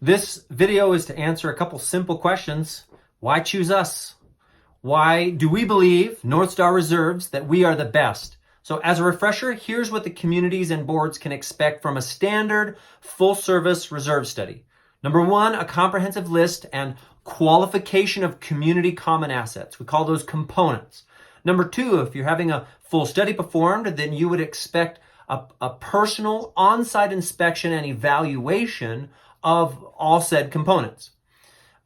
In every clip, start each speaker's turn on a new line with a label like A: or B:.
A: This video is to answer a couple simple questions. Why choose us? Why do we believe, Northstar Reserves, that we are the best? So as a refresher, here's what the communities and boards can expect from a standard full-service reserve study. Number one, a comprehensive list and qualification of community common assets. We call those components. Number two, if you're having a full study performed, then you would expect a personal on-site inspection and evaluation of all said components.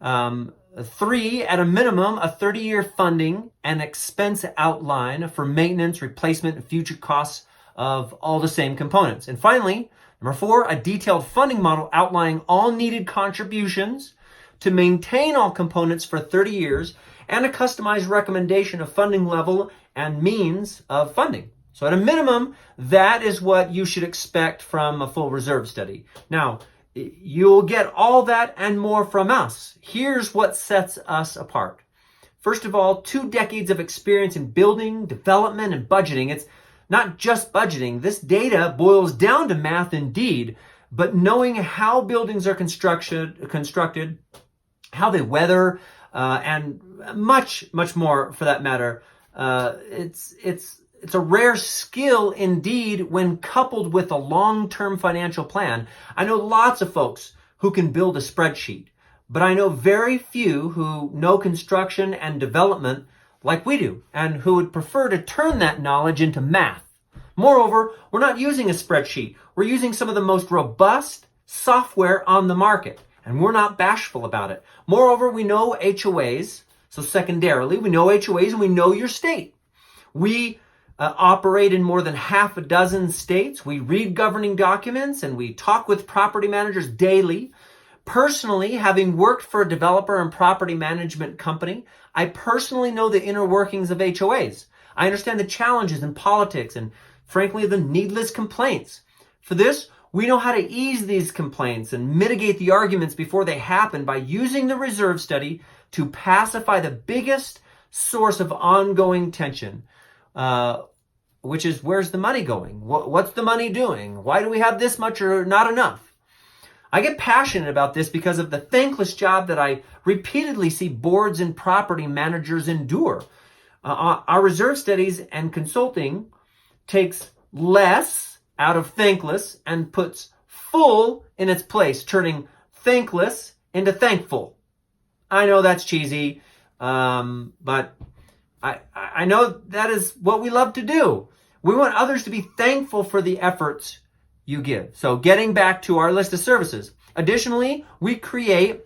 A: Three, at a minimum, a 30-year funding and expense outline for maintenance, replacement, and future costs of all the same components. And finally, number four, a detailed funding model outlining all needed contributions to maintain all components for 30 years and a customized recommendation of funding level and means of funding. So at a minimum, that is what you should expect from a full reserve study. Now, you'll get all that and more from us. Here's what sets us apart. First of all, 2 decades of experience in building, development, and budgeting. It's not just budgeting. This data boils down to math indeed, but knowing how buildings are constructed, how they weather, and much more for that matter. It's a rare skill indeed when coupled with a long-term financial plan. I know lots of folks who can build a spreadsheet, but I know very few who know construction and development like we do, and who would prefer to turn that knowledge into math. Moreover, we're not using a spreadsheet. We're using some of the most robust software on the market, and we're not bashful about it. Moreover, we know HOAs, so secondarily, we know HOAs and we know your state. We operate in more than half a dozen states. We read governing documents and we talk with property managers daily. Personally, having worked for a developer and property management company, I personally know the inner workings of HOAs. I understand the challenges in politics and, frankly, the needless complaints. For this, we know how to ease these complaints and mitigate the arguments before they happen by using the reserve study to pacify the biggest source of ongoing tension. Which is, where's the money going? What's the money doing? Why do we have this much or not enough? I get passionate about this because of the thankless job that I repeatedly see boards and property managers endure. Our reserve studies and consulting takes less out of thankless and puts full in its place, turning thankless into thankful. I know that's cheesy, but I know that is what we love to do. We want others to be thankful for the efforts you give. So getting back to our list of services. Additionally, we create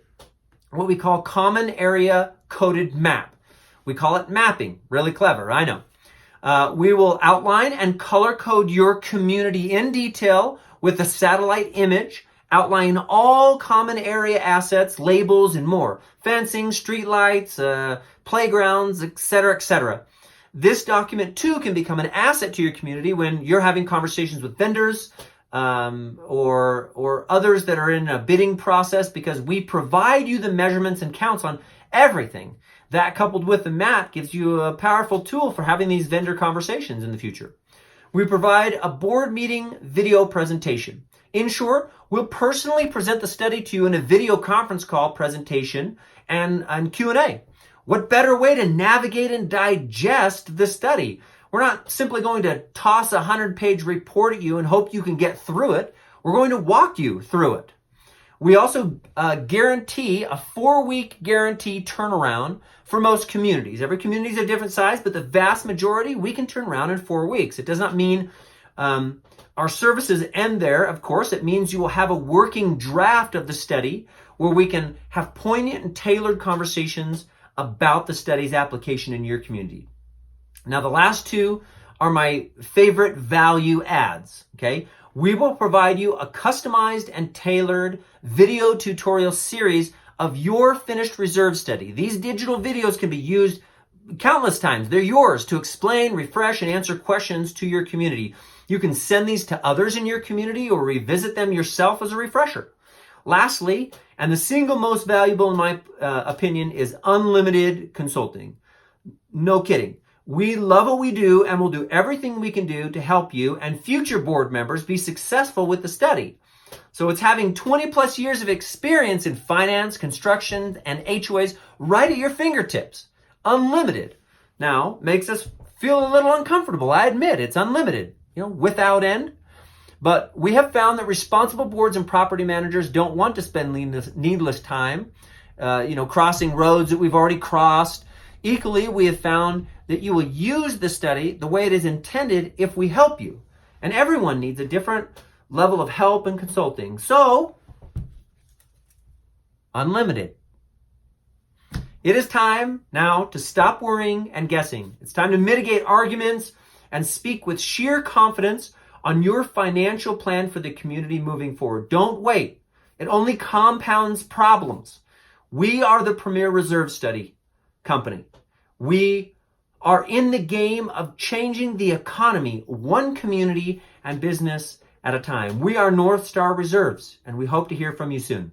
A: what we call common area coded map. We call it mapping. Really clever, I know. We will outline and color code your community in detail with a satellite image outlining all common area assets, labels, and more. Fencing, streetlights, playgrounds, etc., etc. This document, too, can become an asset to your community when you're having conversations with vendors or others that are in a bidding process, because we provide you the measurements and counts on everything. That, coupled with the map, gives you a powerful tool for having these vendor conversations in the future. We provide a board meeting video presentation. In short, we'll personally present the study to you in a video conference call presentation and Q&A. What better way to navigate and digest the study? We're not simply going to toss a 100-page report at you and hope you can get through it. We're going to walk you through it. We also guarantee a 4-week guarantee turnaround for most communities. Every community is a different size, but the vast majority we can turn around in 4 weeks. It does not mean our services end there. Of course, it means you will have a working draft of the study where we can have poignant and tailored conversations about the study's application in your community. Now, the last two are my favorite value adds, okay? We will provide you a customized and tailored video tutorial series of your finished reserve study. These digital videos can be used countless times. They're yours to explain, refresh, and answer questions to your community. You can send these to others in your community or revisit them yourself as a refresher. Lastly, and the single most valuable in my opinion, is unlimited consulting. No kidding. We love what we do and we'll do everything we can do to help you and future board members be successful with the study. So it's having 20 plus years of experience in finance, construction, and HOAs right at your fingertips. Unlimited. Now, makes us feel a little uncomfortable. I admit it's unlimited, without end. But we have found that responsible boards and property managers don't want to spend needless time, crossing roads that we've already crossed. Equally, we have found that you will use the study the way it is intended if we help you. And everyone needs a different level of help and consulting. So, unlimited. It is time now to stop worrying and guessing. It's time to mitigate arguments and speak with sheer confidence on your financial plan for the community moving forward. Don't wait. It only compounds problems. We are the premier reserve study company. We are in the game of changing the economy, one community and business at a time. We are North Star Reserves, and we hope to hear from you soon.